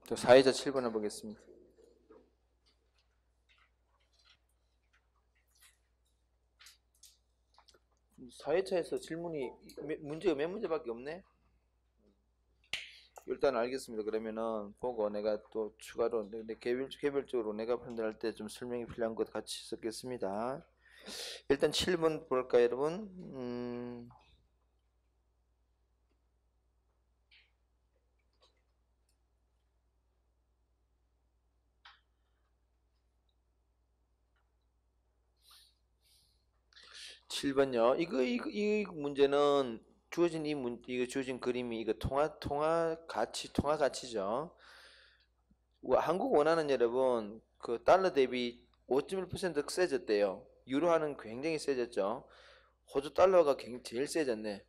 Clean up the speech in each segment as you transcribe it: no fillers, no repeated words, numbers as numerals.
4회차 7번을 보겠습니다. 사회차에서 질문이 문제가 몇 문제밖에 없네. 일단 알겠습니다. 그러면은 보고 내가 또 추가로 개별적으로 내가 판단할 때 좀 설명이 필요한 것 같이 썼겠습니다. 일단 7번 볼까요, 여러분? (7번요) 이 문제는 주어진 이거 주어진 그림이 이거 통화 가치죠. 한국 원화는 여러분 그 달러 대비 5.1% 세졌대요. 유로화는 굉장히 세졌죠. 호주 달러가 제일 세졌네.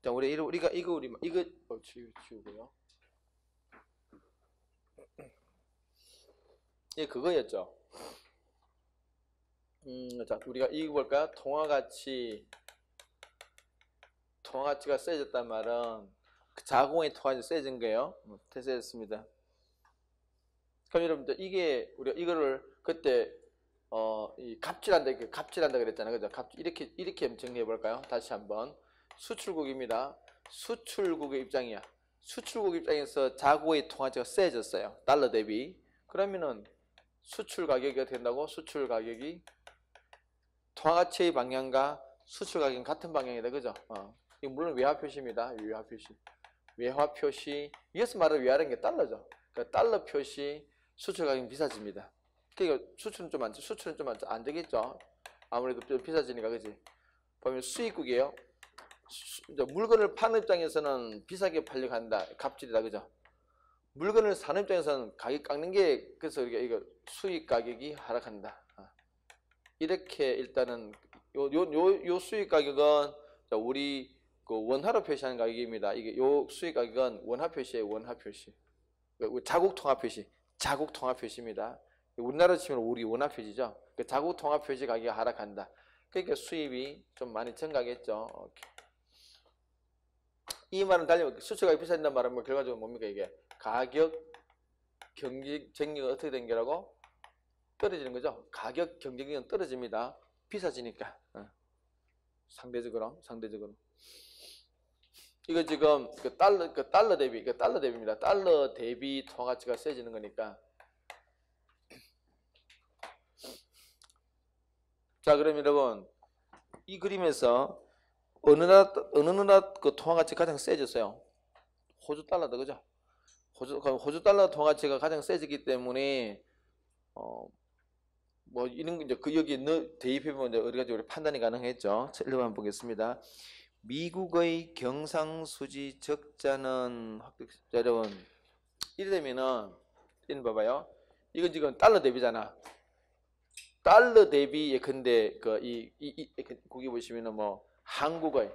자, 우리가 이거 지우고요. 예, 그거였죠. 자, 우리가 이거 볼까요? 통화가치가 세졌단 말은 그 자궁의 통화가 세진 거예요. 세졌습니다. 그럼 여러분들 이게 우리가 이거를 그때 이 갑질한다 그랬잖아요. 그죠? 이렇게 정리해 볼까요? 다시 한번. 수출국입니다. 수출국의 입장이야. 수출국 입장에서 자국의 통화가치가 세졌어요. 달러 대비. 그러면은 수출 가격이 어떻게 된다고? 수출 가격이 통화가치의 방향과 수출 가격은 같은 방향이다. 그죠? 이거 물론 외화 표시입니다. 외화 표시. 이것을 말하는 외화라는 게 달러죠. 그러니까 달러 표시 수출 가격이 비싸집니다. 그러니까 수출은 좀 안 되겠죠. 아무래도 좀 비싸지니까. 그지? 보면 수입국이에요. 물건을 파는 입장에서는 비싸게 팔려고 한다. 갑질이다. 그죠? 물건을 사는 입장에서는 가격 깎는 게, 그래서 이거 수입 가격이 하락한다. 이렇게 일단은 요 수입 가격은 우리 그 원화로 표시하는 가격입니다. 이게 요 수입 가격은 원화 표시예요. 원화 표시. 자국 통화 표시입니다. 우리나라 치면 우리 원화 표시죠. 자국 통화 표시 가격이 하락한다. 그러니까 수입이 좀 많이 증가하겠죠. 오케이. 이 말은 달리 수출 가격이 비싸진다는 말은 뭐 결과적으로 뭡니까? 이게 가격 경쟁력이 어떻게 된 거라고? 떨어지는 거죠. 가격 경쟁력은 떨어집니다. 비싸지니까. 상대적으로. 이거 지금 달러 대비입니다. 달러 대비 통화가치가 세지는 거니까. 자, 그럼 여러분 이 그림에서 어느 나라 그 통화가치 가장 세졌어요? 호주 달러다. 그죠? 호주 달러 통화가치가 가장 세지기 때문에 뭐 이런 이제 그 여기 대입해보면 여러 가지 우리 판단이 가능했죠. 1번 한번 보겠습니다. 미국의 경상수지 적자는 여러분 이러면은 이런 봐봐요. 이건 지금 달러 대비잖아. 달러 대비 예컨대 거기 보시면은 뭐 한국의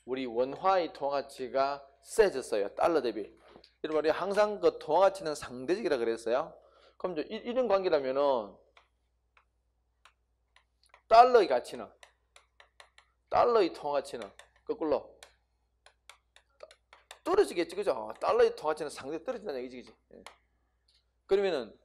우리 원화의 통화가치가 세졌어요. 달러 대비. 여러분 항상 그 통화가치는 상대적이라 그랬어요. 그럼 이제 이런 관계라면은 달러의 통화가치는 거꾸로 떨어지겠지. 그죠? 달러의 통화가치는 상대적으로 떨어진다는 얘기지. 그지? 그러면은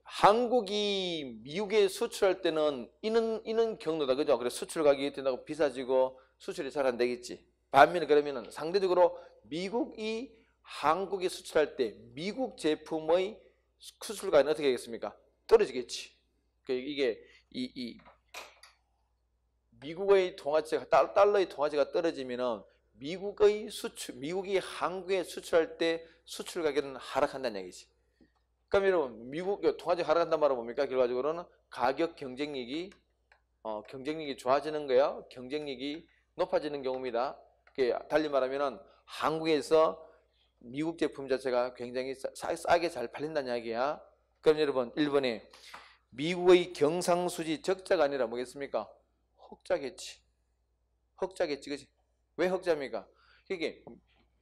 한국이 미국에 수출할 때는 이는 경로다. 그죠? 그래서 수출 가격이 된다고 비싸지고 수출이 잘 안 되겠지. 반면에 그러면은 상대적으로 미국이 한국에 수출할 때 미국 제품의 수출 가격은 어떻게 하겠습니까? 떨어지겠지. 이게 미국의 통화가치가 달러의 통화가치가 떨어지면은 미국이 한국에 수출할 때 수출 가격은 하락한다는 얘기지. 그럼 여러분 미국 통화가치 하락한단 말은 뭡니까? 결과적으로는 가격 경쟁력이 좋아지는 거예요. 경쟁력이 높아지는 경우입니다. 달리 말하면은 한국에서 미국 제품 자체가 굉장히 싸게 잘 팔린다는 이야기야. 그럼 여러분 1번에 미국의 경상수지 적자가 아니라 뭐겠습니까? 흑자겠지. 그치? 왜 흑자입니까? 이게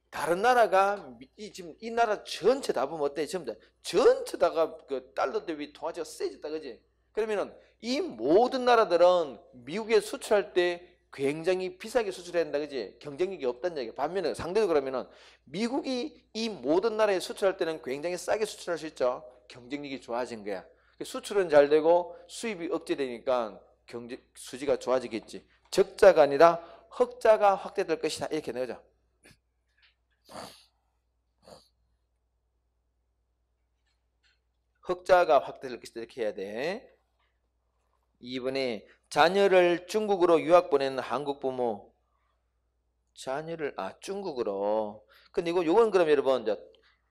다른 나라가 지금 이 나라 전체 다 보면 어때? 전체 다가 그 달러 대비 통화가치가 세졌다. 그지? 그러면은 이 모든 나라들은 미국에 수출할 때 굉장히 비싸게 수출해야 된다, 그지? 경쟁력이 없다는 얘기야. 반면에 상대적으로 그러면은 미국이 이 모든 나라에 수출할 때는 굉장히 싸게 수출할 수 있죠. 경쟁력이 좋아진 거야. 수출은 잘 되고 수입이 억제되니까 경제 수지가 좋아지겠지. 적자가 아니라 흑자가 확대될 것이다, 이렇게 되는 거죠. 흑자가 확대될 것이다, 이렇게 해야 돼. 2번에 자녀를 중국으로 유학 보내는 한국 부모. 자녀를 중국으로. 근데 요건 그럼 여러분 이제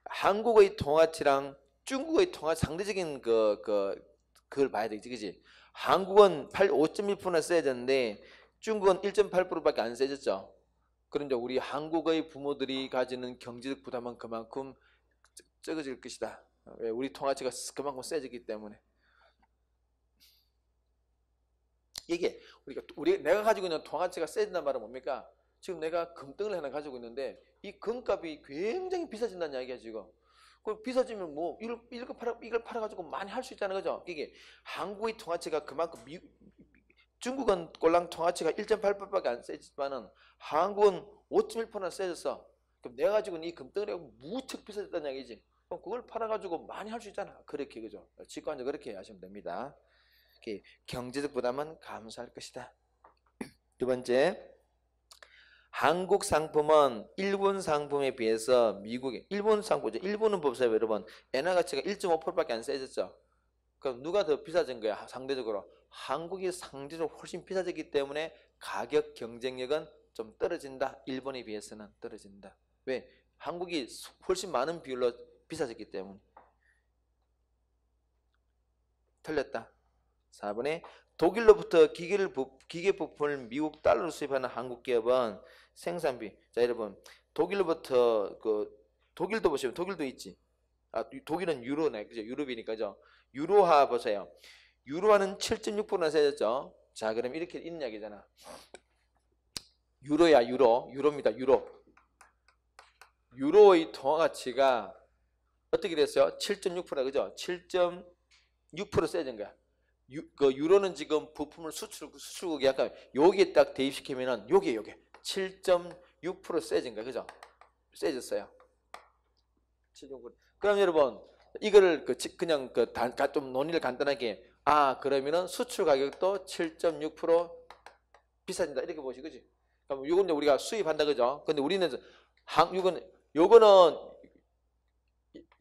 한국의 통화치랑 중국의 통화 상대적인 그걸 봐야 되지, 그지? 한국은 5.1%나 세졌는데 중국은 1.8%밖에 안 세졌죠. 그런데 우리 한국의 부모들이 가지는 경제적 부담은 그만큼 적어질 것이다. 왜? 우리 통화치가 그만큼 세졌기 때문에. 이게 내가 가지고 있는 통화치가 세진단 말은 뭡니까? 지금 내가 금덩을 하나 가지고 있는데 이 금값이 굉장히 비싸진다는 이야기야 지금. 그 비싸지면 뭐 이걸 팔아가지고 많이 할 수 있다는 거죠. 이게 한국의 통화치가 그만큼 중국은 꼴랑 통화치가 1.8%밖에 안 세지만은 한국은 5.1%나 세졌어. 그럼 내가 가지고 있는 이 금덩어리가 무척 비싸졌다는 얘기지. 그럼 그걸 팔아가지고 많이 할 수 있잖아. 그렇게, 그죠? 직관적으로 그렇게 하시면 됩니다. 경제적 부담은 감소할 것이다. 두 번째, 한국 상품은 일본 상품에 비해서 일본 상품이죠. 일본은 보세요, 여러분. 엔화 가치가 1.5%밖에 안 세졌죠. 그럼 누가 더 비싸진 거야? 상대적으로 한국이 상대적으로 훨씬 비싸졌기 때문에 가격 경쟁력은 좀 떨어진다. 일본에 비해서는 떨어진다. 왜? 한국이 훨씬 많은 비율로 비싸졌기 때문에. 틀렸다. 4번에 독일로부터 기계 부품을 미국 달러로 수입하는 한국 기업은 생산비. 자, 여러분, 독일로부터 독일도 보시면 독일도 있지. 독일은 유로네, 그죠? 유럽이니까죠. 유로화 보세요. 유로화는 7.6%나 세졌죠. 자, 그럼 이렇게 있는 이야기잖아. 유로야, 유로입니다. 유로의 통화 가치가 어떻게 됐어요? 7.6%, 그죠? 7.6% 세진 거야. 유로는 지금 부품을 수출국이 약간 여기에 딱 대입시키면은 요게 7.6% 세진 거야, 그죠? 세졌어요. 7.6%. 그럼 여러분 이거를 그냥 좀 논의를 간단하게 그러면은 수출 가격도 7.6% 비싸진다 이렇게 보시, 그지? 그럼 요건 이제 우리가 수입한다, 그죠? 근데 우리는 요거는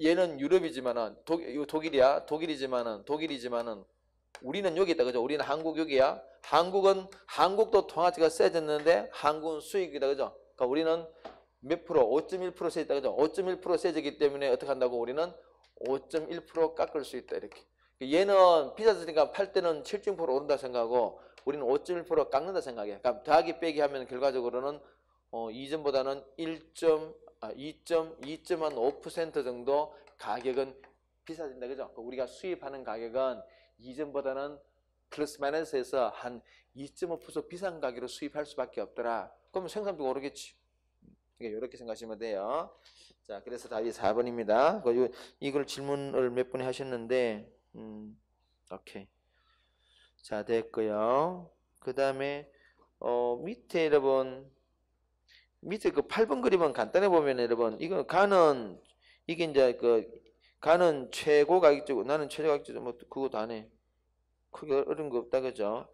얘는 유럽이지만은 독일이지만은 우리는 여기 있다, 그죠? 우리는 한국 여기야. 한국도 통화치가 세졌는데 한국은 수익이다, 그죠? 그러니까 우리는 몇 프로? 5.1% 세졌다, 그죠? 5.1% 세졌기 때문에 어떻게 한다고? 우리는 5.1% 깎을 수 있다, 이렇게. 얘는 비싸지니까 팔 때는 7.6% 오른다 생각하고 우리는 5.1% 깎는다 생각해. 그러니까 더하기 빼기 하면 결과적으로는 이전보다는 2.5% 정도 가격은 비싸진다, 그죠? 우리가 수입하는 가격은 이전보다는 플러스 마이너스에서 한 2.5% 비싼 가격으로 수입할 수밖에 없더라. 그러면 생산비가 오르겠지. 이렇게 생각하시면 돼요. 자, 그래서 답이 4번입니다. 이걸 질문을 몇 분이 하셨는데, 오케이. 자, 됐고요. 그 다음에 밑에 여러분, 밑에 그 8번 그림은 간단해 보면 여러분, 이거 이게 이제 가는 최고 가격제고 나는 최저 가격제 뭐 그것도 안 해. 크게 어려운 거 없다, 그죠?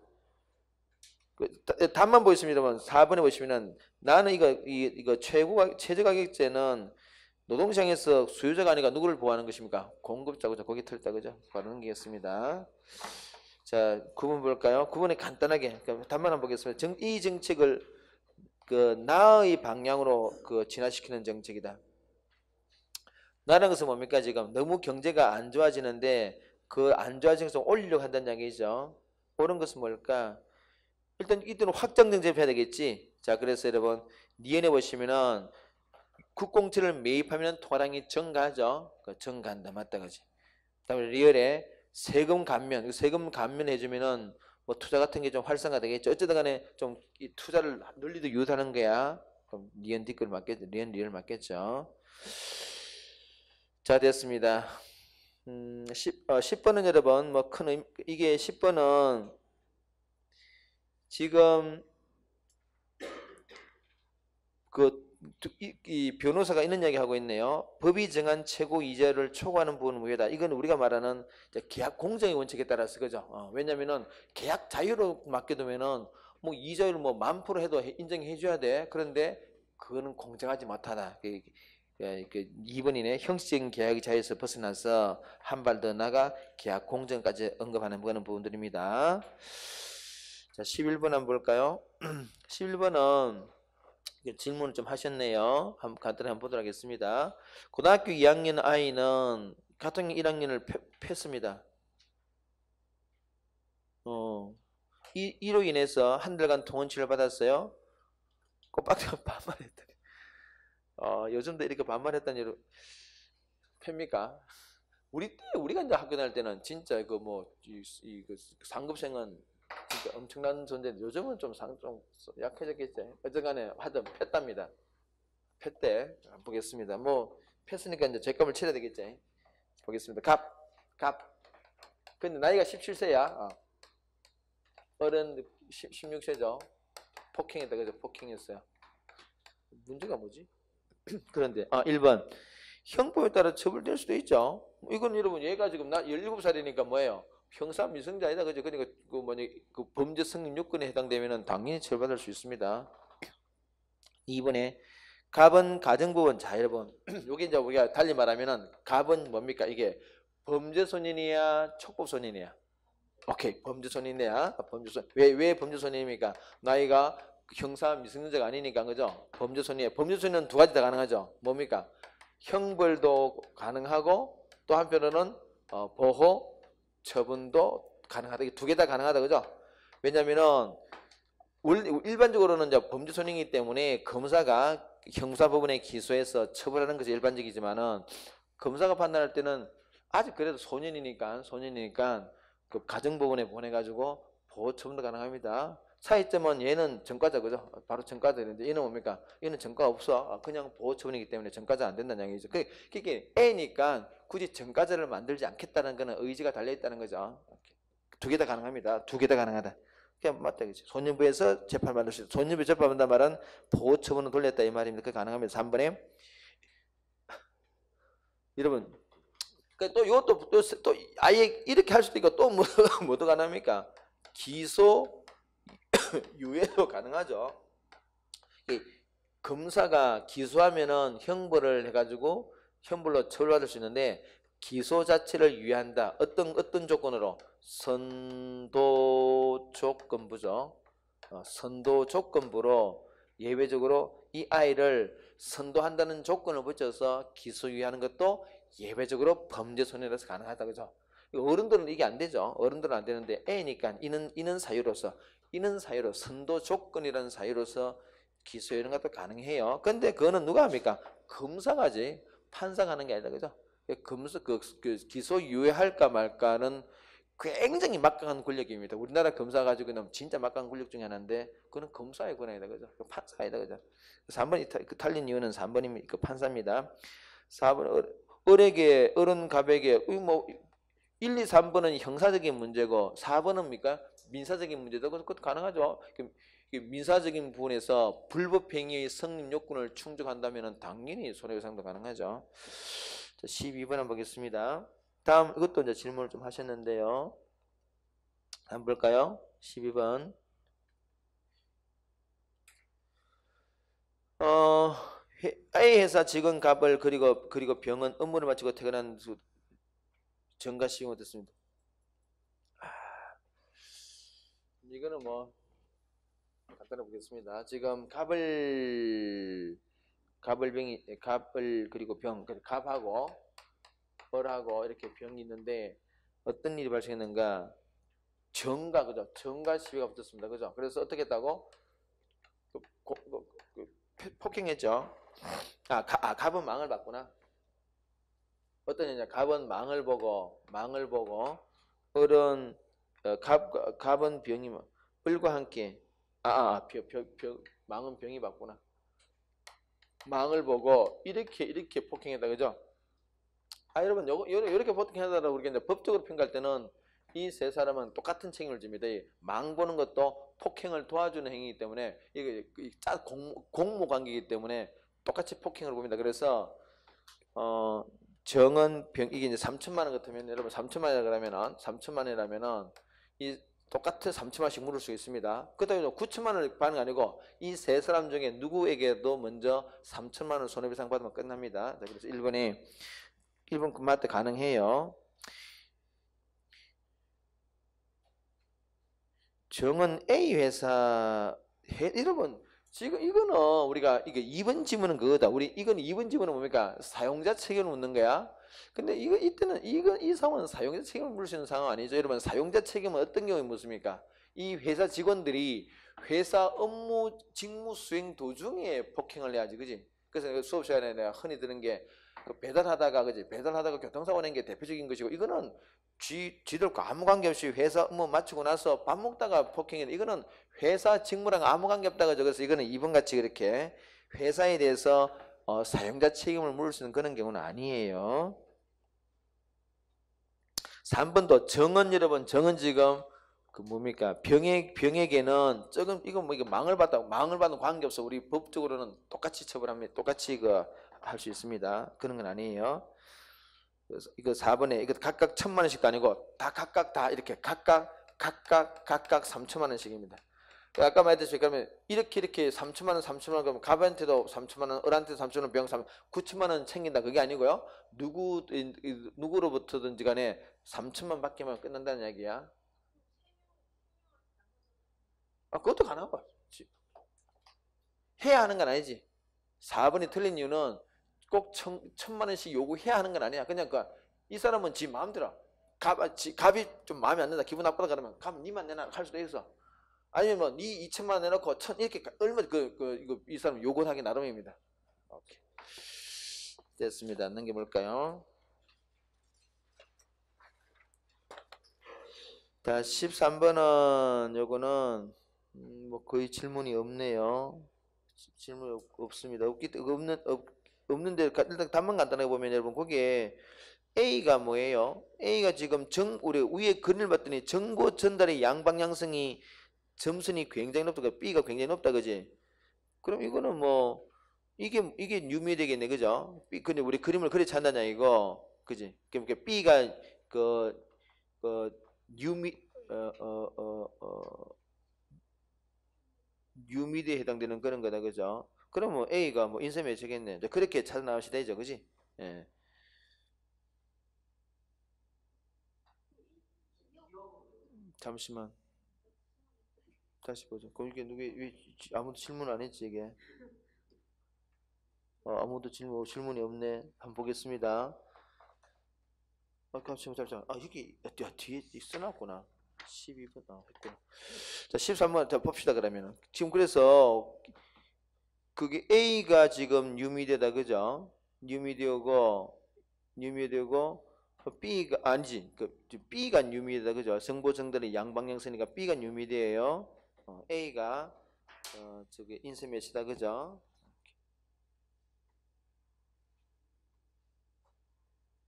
답만 보시면 4번에 보시면은 나는 이거 최저 가격제는 노동시장에서 수요자가 아니라 누구를 보호하는 것입니까? 공급자, 그죠? 거기 틀렸다, 그죠? 바로 게였습니다. 자, 9번 볼까요? 9번에 간단하게 답만 한번 보겠습니다. 이 정책을 나의 방향으로 진화시키는 정책이다. 나라는 것은 뭡니까? 지금 너무 경제가 안 좋아지는데 안 좋아지는 것을 올리려고 한다는 이야기죠. 옳은 것은 뭘까? 일단 이들은 확장 정책을 해야 되겠지. 자, 그래서 여러분 니은에 보시면은 국공채를 매입하면 통화량이 증가하죠. 증가한다, 맞다, 그지? 그다음에 리얼에 세금 감면 해주면은 뭐 투자 같은 게 좀 활성화 되겠죠. 어쨌든 간에 좀 이 투자를 늘리도 유도하는 거야. 그럼 리은 댓글 맞겠죠. 리을 맞겠죠. 자, 됐습니다. 10번은 여러분 이게 10번은 지금 이 변호사가 이런 이야기 하고 있네요. 법이 정한 최고 이자를 초과하는 부분은 무효다. 이건 우리가 말하는 계약 공정의 원칙에 따라서 그죠. 왜냐면은 계약 자유로 맡겨두면은 뭐 이자율 뭐 10,000% 해도 인정해 줘야 돼. 그런데 그거는 공정하지 못하다. 2번이네. 형식적인 계약의 자유에서 벗어나서 한 발 더 나가 계약 공정까지 언급하는 그런 부분들입니다. 자, 11번 한번 볼까요? 11번은 질문을 좀 하셨네요. 간단히 한번 보도록 하겠습니다. 고등학교 2학년 아이는 같은 1학년을 폈습니다. 이로 인해서 한 달간 통원치를 받았어요. 꼬박꼬박 반말했더니 요즘도 이렇게 반말했다니 팹니까? 우리가 이제 학교 다닐 때는 진짜 그 상급생은 진짜 엄청난 존재인데 요즘은 좀 약해졌겠지. 어쨌간에 하여튼 팼답니다. 팼대. 보겠습니다. 뭐 팼으니까 이제 죄값을 치러야 되겠지. 보겠습니다. 갑. 근데 나이가 17세야. 어른 16세죠. 폭행했다. 그죠? 폭행했어요. 문제가 뭐지? 그런데 1번 형법에 따라 처벌될 수도 있죠. 이건 여러분 얘가 지금 17살이니까 뭐예요? 형사 미성자이다. 그죠? 그러니까 그 범죄 성립 요건에 해당되면은 당연히 처벌받을 수 있습니다. 2번에 갑은 가정법원. 자, 여러분 요게 이제 우리가 달리 말하면은 갑은 뭡니까? 이게 범죄소년이야, 촉법소년이야? 오케이, 범죄소년이야. 왜 범죄소년입니까? 나이가 형사 미성년자가 아니니까, 그죠? 범죄소년은 두 가지 다 가능하죠. 뭡니까? 형벌도 가능하고 또 한편으로는 보호 처분도 가능하다. 두 개 다 가능하다. 그죠? 왜냐면은 일반적으로는 이제 범죄소년이기 때문에 검사가 형사법원에 기소해서 처벌하는 것이 일반적이지만은 검사가 판단할 때는 아직 그래도 소년이니까 그 가정법원에 보내가지고 보호 처분도 가능합니다. 차이점은 얘는 전과자. 그죠? 바로 전과자인데 얘는 뭡니까? 얘는 전과 없어. 그냥 보호 처분이기 때문에 전과자 안 된다는 얘기죠. 그게 A니까 굳이 전과자를 만들지 않겠다는 거는 의지가 달려있다는 거죠. 두 개 다 가능합니다. 두 개 다 가능하다. 그냥 맞다. 그치? 소년부에서 재판받을 수 있다. 소년부에 재판받는다 말은 보호 처분을 돌렸다 이 말입니다. 그 가능합니다. 3번에 여러분 또 이것도 또 아예 이렇게 할 수도 있고 또 뭐도 가능합니까? 기소 유예도 가능하죠. 검사가 기소하면은 형벌을 해가지고 형벌로 처벌받을 수 있는데 기소 자체를 유예한다. 어떤 조건으로? 선도 조건부죠. 선도 조건부로 예외적으로 이 아이를 선도한다는 조건을 붙여서 기소 유예하는 것도 예외적으로 범죄소년이라서 가능하다. 그죠? 어른들은 이게 안 되죠. 어른들은 안 되는데 애니까 이는 사유로서 선도 조건이라는 사유로서 기소 이런 것도 가능해요. 근데 그거는 누가 합니까? 검사가 하지 판사가 하는 게 아니다. 그죠? 그 기소 유예할까 말까는 굉장히 막강한 권력입니다. 우리나라 검사 가지고는 진짜 막강한 권력 중에 하나인데 그거는 검사의 권한이다. 그죠? 판사가 아니다. 그죠? 3번이 탈린 이유는 3번입니다. 그 판사입니다. 4번 어른 갑에게 뭐 1, 2, 3번은 형사적인 문제고 4번은 뭡니까? 민사적인 문제도 그것도 가능하죠. 민사적인 부분에서 불법 행위의 성립 요건을 충족한다면 당연히 손해배상도 가능하죠. 자, 12번 한번 보겠습니다. 다음 이것도 이제 질문을 좀 하셨는데요. 한번 볼까요? 12번. A 회사 직원 갑을 그리고 병은 업무를 마치고 퇴근한 정가 시용 어떻습니다? 이거는 뭐 간단히 보겠습니다. 지금 갑을 그리고 병, 갑하고 벌하고 이렇게 병이 있는데 어떤 일이 발생했는가? 정가, 그죠? 정가 시비가 붙었습니다. 그죠? 그래서 어떻게 했다고? 폭행했죠. 갑은 망을 봤구나. 어떤 일이냐? 갑은 망을 보고 어른 갑은 병이 을과 함께 망은 병이 봤구나. 망을 보고 이렇게 폭행했다. 그죠? 여러분 이렇게 폭행하다가 우리가 이제 법적으로 평가할 때는 이 세 사람은 똑같은 책임을 집니다. 망 보는 것도 폭행을 도와주는 행위이기 때문에 이게 공모 관계이기 때문에 똑같이 폭행을 봅니다. 그래서 정은 이게 이제 3천만 원 같으면 여러분 3천만 원이라면은 3천만 원이라면은 이 똑같은 3천만 원씩 물을 수 있습니다. 그다음에 9천만 원을 받는 게 아니고 이 세 사람 중에 누구에게도 먼저 3천만 원 손해배상 받으면 끝납니다. 자, 그래서 1번 맞대 가능해요. 정은 A 회사 여러분 지금 이거는 우리가 이게 2번 지문은 그거다. 이건 2번 지문은 뭡니까? 사용자 책임을 묻는 거야. 근데 이때는 이 상황은 사용자 책임을 물을 수 있는 상황 아니죠. 여러분 사용자 책임은 어떤 경우에 묻습니까? 이 회사 직원들이 회사 업무 직무 수행 도중에 폭행을 해야지, 그지? 그래서 수업 시간에 내가 흔히 드는 게 배달하다가 교통사고 낸 게 대표적인 것이고, 이거는 지들과 아무 관계없이 회사 업무 마치고 나서 밥 먹다가 폭행이, 이거는 회사 직무랑 아무 관계없다가 적어서 이거는 2번 같이 그렇게 회사에 대해서 사용자 책임을 물을 수 있는 그런 경우는 아니에요. 3번도 정은, 여러분 정은 지금 그 뭡니까? 병에게는 조금 이거 뭐 이거 망을 받는 관계없어. 우리 법적으로는 똑같이 처벌합니다. 똑같이 할 수 있습니다. 그런 건 아니에요. 그래서 이거 4번에 이거 각각 1,000만 원씩도 아니고 다 각각 다 이렇게 각각 3천만 원씩입니다. 아까 말했듯이 그러면 이렇게 3천만 원 그러면 갑한테도 3천만 원, 을한테도 3천만 원, 병 9천만 원 챙긴다, 그게 아니고요. 누구로부터든지 간에 3천만 받기만 끝난다는 이야기야. 그것도 가능하고 해야 하는 건 아니지. 4번이 틀린 이유는 꼭 1,000만 원씩 요구해야 하는 건 아니야. 그냥 이 사람은 지 마음대로 갑이 좀 마음에 안 든다, 기분 나쁘다 그러면 갑 니만 내놔 할 수도 있어. 아니면 뭐 니 2천만 원 내놓고 1,000 이렇게 얼마 이거 이 사람 요구하기 나름입니다. 오케이. 됐습니다. 넘겨볼까요? 자, 13번은 요거는 뭐 거의 질문이 없네요. 질문이 없습니다. 없는데 일단 답만 간단하게 보면 여러분 거기에 A가 뭐예요? A가 지금 우리 위에 그림을 봤더니 정보 전달의 양방향성이 점선이 굉장히 높다. B가 굉장히 높다, 그지? 그럼 이거는 뭐 이게 뉴미 되겠네, 그죠? 근데 우리 그림을 그래 찾느냐 이거, 그지? 그러니까 B가 뉴미 뉴미드에 해당되는 그런 거다, 그죠? 그러면 A가 뭐 인쇄매 되겠네. 그렇게 찾아 나오시 되죠, 그지? 예. 잠시만. 다시 보자. 이게 왜 아무도 질문 안 했지, 이게? 아무도 질문이 없네. 한번 보겠습니다. 잠시만. 여기 뒤에 써놨구나. 12번 했구나. 자, 13번 자 봅시다. 그러면은 지금 그래서 그게 A가 지금 뉴미디어다, 그죠? 뉴미디어고 B가 아니지. B가 뉴미디어다, 그죠? 정보 정달의 양방향성이니까 B가 뉴미디어예요. A가 저기 인쇄매치다, 그죠?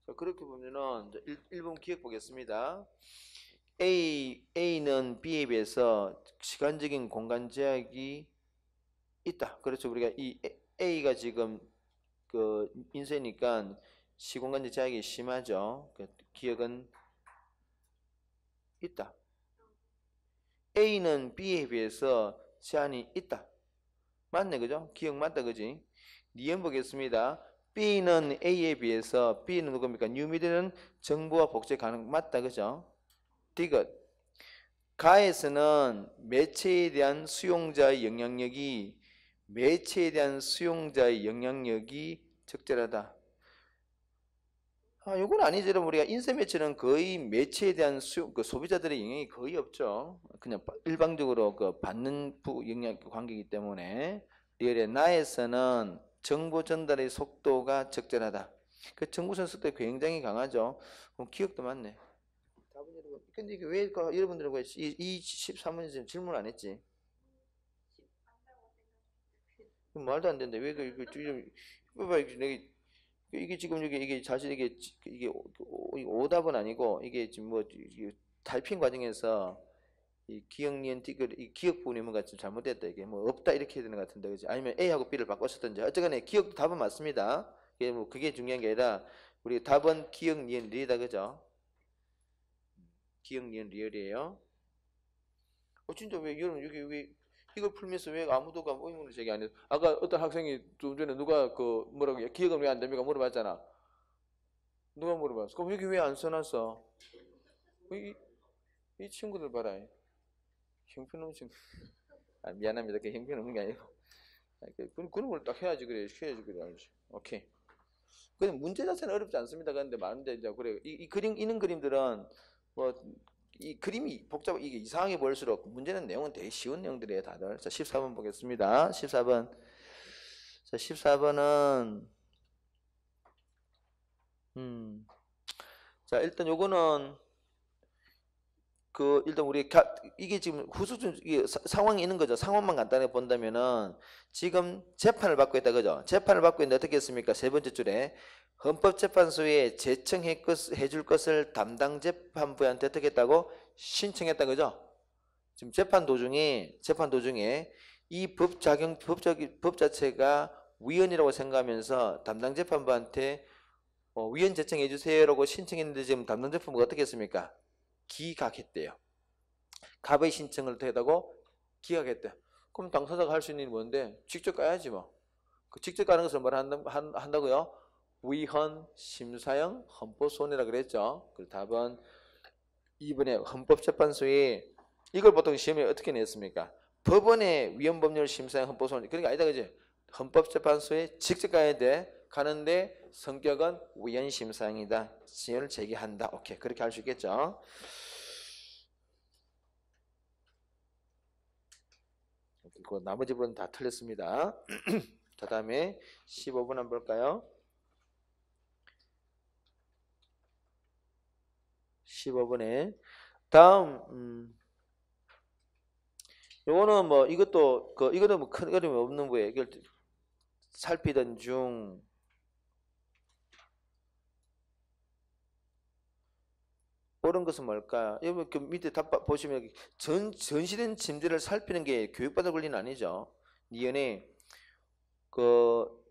자, 그렇게 보면은 1번 기억 보겠습니다. A는 B에 비해서 시간적인 공간 제약이 있다. 그렇죠. 우리가 이 A가 지금 인쇄니까 시공간 제약이 심하죠. 기억은 있다. A는 B에 비해서 제한이 있다. 맞네, 그죠? 기억 맞다, 그지? 니은 보겠습니다. B는 A에 비해서 B는 누굽니까? 뉴미디어는 정보와 복제 가능, 맞다, 그죠? 디귿. 가에서는 매체에 대한 수용자의 영향력이 적절하다. 요건 아니죠. 여러분, 우리가 인쇄 매체는 거의 매체에 대한 소비자들의 영향이 거의 없죠. 그냥 일방적으로 받는 영향 관계이기 때문에. 리얼의 나에서는 정보 전달의 속도가 적절하다. 정보 전달 속도가 굉장히 강하죠. 그럼 기억도 많네. 근데 이게 왜 여러분들은 이 13번 지금 질문 안 했지? 말도 안 되는데 왜 봐봐, 이게 지금 이게 사실 이게 오답은 아니고 이게 지금 뭐 타이핑 과정에서 이 기억, 니은, 디귿, 이 기억 부분이 뭔가 좀 잘못됐다. 이게 뭐 없다 이렇게 해야 되는 것 같은데, 그지? 아니면 A하고 B를 바꿨었든지. 어쨌거나 기억도 답은 맞습니다. 이게 뭐 그게 중요한 게 아니라 우리 답은 기억, 니은, 리이다, 그죠? 기억, 니은, 리을이에요. 진짜 왜 여러분 여기 왜 이걸 풀면서 왜 아무도가 의문을 제기 안 해요? 아까 어떤 학생이 좀 전에 누가 그 뭐라고 기억은 왜 안 됩니까? 물어봤잖아. 누가 물어봤어? 그럼 여기 왜 안 써놨어? 이 친구들 봐라. 형편없는 친구. 미안합니다. 그 형편없는 게 아니고. 그런 걸 딱 해야지 그래. 해야지 그래. 알지. 오케이. 근데 문제 자체는 어렵지 않습니다. 그런데 많은데 이제 그래. 이 그림 이런 그림들은 뭐 이 그림이 이게 이상하게 보일수록 문제는 내용은 되게 쉬운 내용들이에요, 다들. 자, 14번 보겠습니다. 14번. 자, 14번은 자, 일단 요거는 일단 이게 지금 후수준 이게 상황이 있는 거죠. 상황만 간단히 본다면은 지금 재판을 받고 있다, 그죠? 재판을 받고 있는데 어떻게 했습니까? 세 번째 줄에 헌법재판소에 제청해 줄 것을 담당 재판부한테 어떻게 했다고? 신청했다, 그죠? 지금 재판 도중에 이 법 자체가 위헌이라고 생각하면서 담당 재판부한테 위헌 제청해 주세요라고 신청했는데 지금 담당 재판부가 어떻게 했습니까? 기각했대요. 갑의 신청을 어떻게 했다고? 기각했대요. 그럼 당사자가 할 수 있는 일이 뭔데? 직접 가야지 뭐. 그 직접 가는 것을 뭐라 한다고요? 위헌 심사형 헌법소원이라 그랬죠. 그 답은 2번에 헌법재판소에 이걸 보통 시험에 어떻게 냈습니까? 법원의 위헌법률 심사형 헌법소원. 그러니까 아니다, 그지? 헌법재판소에 직접 가야 돼. 가는데 성격은 위헌 심사형이다. 신청을 제기한다. 오케이, 그렇게 할 수 있겠죠. 그리고 나머지 부분 다 틀렸습니다. 자, 다음에 15번 한번 볼까요? 15번에 다음 요거는 뭐 이것도 이거는 뭐 큰 어려움이 없는 거예요. 이걸 살피던 중 옳은 것은 뭘까? 여기 그 밑에 답 보시면 전시된 침대를 살피는 게 교육받을 권리는 아니죠. 니은에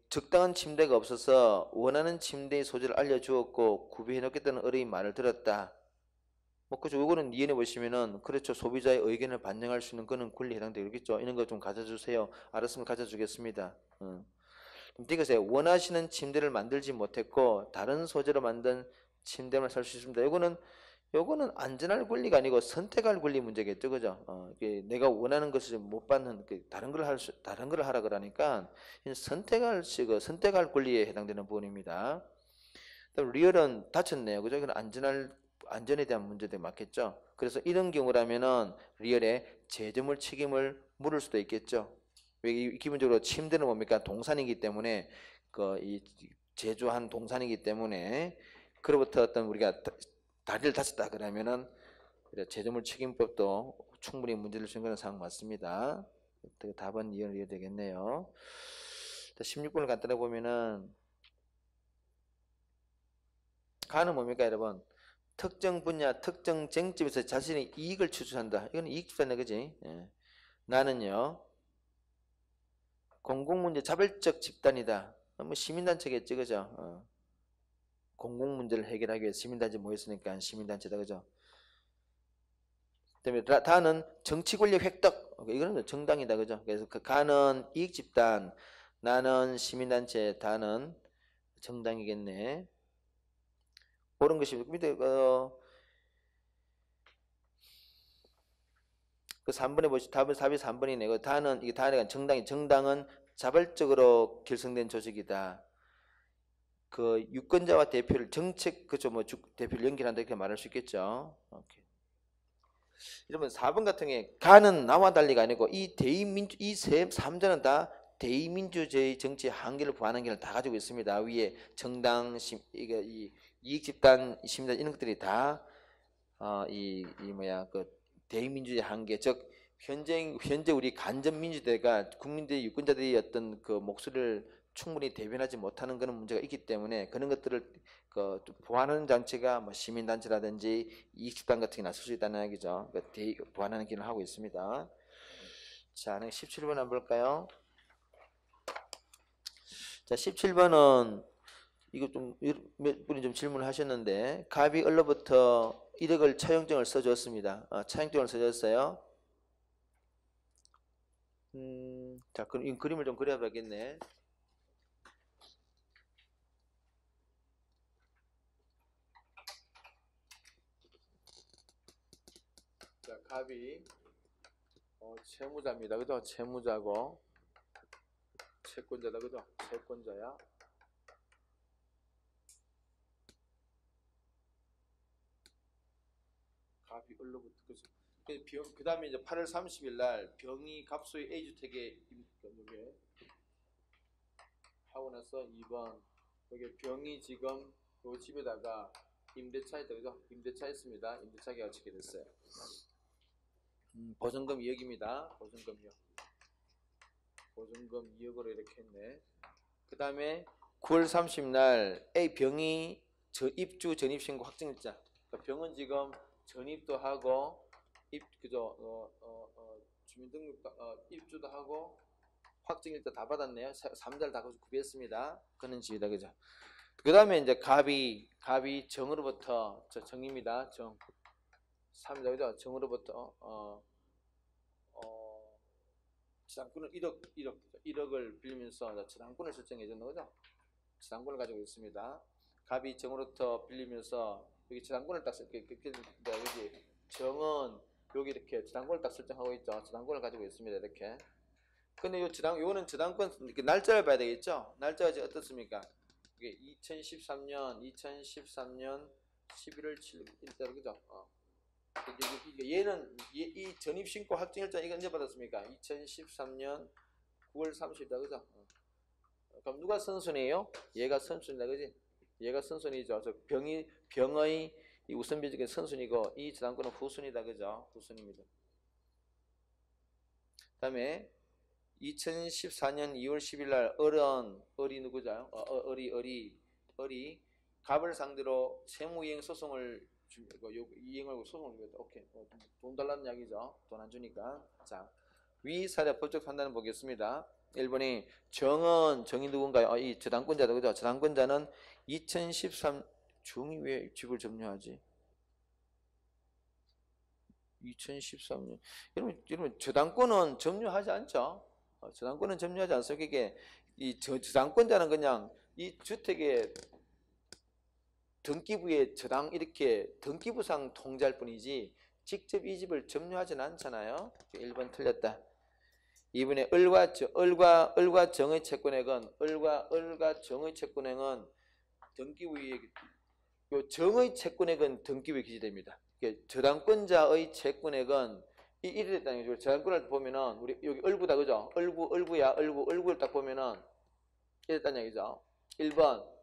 적당한 침대가 없어서 원하는 침대의 소재를 알려주었고 구비해 놓겠다는 어른의 말을 들었다. 뭐 그죠. 요거는 니은에 보시면은 그렇죠. 소비자의 의견을 반영할 수 있는 그런 권리에 해당되겠죠. 이런 거 좀 가져주세요. 알았으면 가져주겠습니다. 이것에 원하시는 침대를 만들지 못했고 다른 소재로 만든 침대만 살 수 있습니다. 요거는 안전할 권리가 아니고 선택할 권리 문제겠죠, 그죠? 이게 내가 원하는 것을 못 받는 다른 걸 하라 그러니까 선택할 권리에 해당되는 부분입니다. 리얼은 다쳤네요, 그죠? 이건 안전에 대한 문제도 맞겠죠. 그래서 이런 경우라면은 리얼에 제조물 책임을 물을 수도 있겠죠. 왜 기본적으로 침대는 뭡니까? 동산이기 때문에 이 제조한 동산이기 때문에 그로부터 어떤 우리가 다리를 다쳤다 그러면은 제조물 책임법도 충분히 문제를 주는 그런 상황 맞습니다. 답은 이해가 되겠네요. 16번을 간단히 보면은 가는 뭡니까, 여러분? 특정 분야, 특정 쟁점에서 자신의 이익을 추출한다. 이건 이익 집단이네, 그지? 예. 나는요, 공공문제 자발적 집단이다. 뭐 시민단체겠지, 그죠? 공공문제를 해결하기 위해서 시민단체 모였으니까 시민단체다, 그죠? 그다음에 다는 정치권력 획득. 이거는 정당이다, 그죠? 그래서 가는 이익 집단, 나는 시민단체, 다는 정당이겠네. 옳은 것이 밑에 그 3번에 보시 답이 3번이네. 그 다는 이게 다는 정당은 자발적으로 결성된 조직이다. 그 유권자와 대표를 정책 그죠 뭐 대표를 연결한다 이렇게 말할 수 있겠죠. 오케이. 이러면 4번 같은 게 가는 나와 달리가 아니고 이 대의민주 이 3자는 다 대의민주주의 정치의 한계를 부하는 게를 다 가지고 있습니다. 위에 정당 이 이익 집단 시민단 이런 것들이 다 대의민주주의 한계 즉 현재 우리 간접민주대가 국민들의 유권자들이 어떤 그 목소리를 충분히 대변하지 못하는 그런 문제가 있기 때문에 그런 것들을 좀 보완하는 장치가 뭐 시민단체라든지 이익집단 같은 게 나설 수 있다는 얘기죠. 보완하는 기능을 하고 있습니다. 자, 17번 한번 볼까요? 자, 17번은 이거 좀 몇 분이 좀 질문을 하셨는데 갑이 얼로부터 1억을 차용증을 써줬습니다. 차용증을 써줬어요. 자, 그럼 이 그림을 좀 그려봐야겠네. 자, 갑이 채무자입니다. 그죠? 채무자고 채권자다. 그죠? 채권자야. 갑이 얼로부터 그 다음에 이제 8월 30일 날 병이 갑소의 A주택에 여기 하고 나서 2번 여기 병이 지금 요 집에다가 임대차 있다. 그죠? 임대차 있습니다. 임대차 계약을 치게 됐어요. 보증금 2억입니다. 보증금 2억. 보증금 2억으로 이렇게 했네. 그 다음에 9월 30일 날 A 병이 입주 전입신고 확정일자. 그러니까 병은 지금 전입도 하고 주민등록도 입주도 하고 확정일자 다 받았네요. 3달 다 구비했습니다. 그런 지위다. 그죠? 그 다음에 이제 갑이 정으로부터 정입니다. 정 3일 그죠? 정으로부터 지상권을 1억을 빌리면서 지상권을 설정해 주는 거죠. 지상권을 가지고 있습니다. 갑이 정으로부터 빌리면서 여기 지상권을 딱 여기 정은 여기 이렇게 지상권을 딱 설정하고 있죠. 지상권을 가지고 있습니다. 이렇게. 근데 요거는 지상권 날짜를 봐야 되겠죠. 날짜가 이제 어떻습니까? 이게 2013년 11월 7일자로 그죠? 얘는 이 전입신고 확정일자 이거 언제 받았습니까? 2013년 9월 30일이다. 그죠? 그럼 누가 선순위예요? 얘가 선순위다. 그지? 얘가 선순위죠. 병의 이 우선비적인 선순위고 이 저당권은 후순위다. 그죠? 후순위입니다. 그 다음에 2014년 2월 10일 날 을이 누구죠? 을이 갑을 상대로 세무이행 소송을 이행하고 소송을 했다. 오케이. 돈 달라는 이야기죠. 돈 안 주니까. 자, 위 사례 법적 판단을 보겠습니다. 1번이 정이 누군가요? 이 저당권자다. 그죠? 저당권자는 2013 정이 왜 집을 점유하지? 2013년 여러분 저당권은 점유하지 않죠? 저당권은 점유하지 않습니다. 이게 이 저당권자는 그냥 이 주택의 등기부에 이렇게 등기부상 통지할 뿐이지 직접 이 집을 점유하지는 않잖아요. 1번 틀렸다. 2번에 을과 정의 채권액은 을과 정의 채권액은 등기부에 정의 채권액은 등기부에 기재됩니다. 저당권자의 채권액은 이래 됐다는 거죠. 저당권을 보면은 우리 여기 을구다. 그죠? 을구를 딱 보면은 이래 됐다는 얘기죠. 1번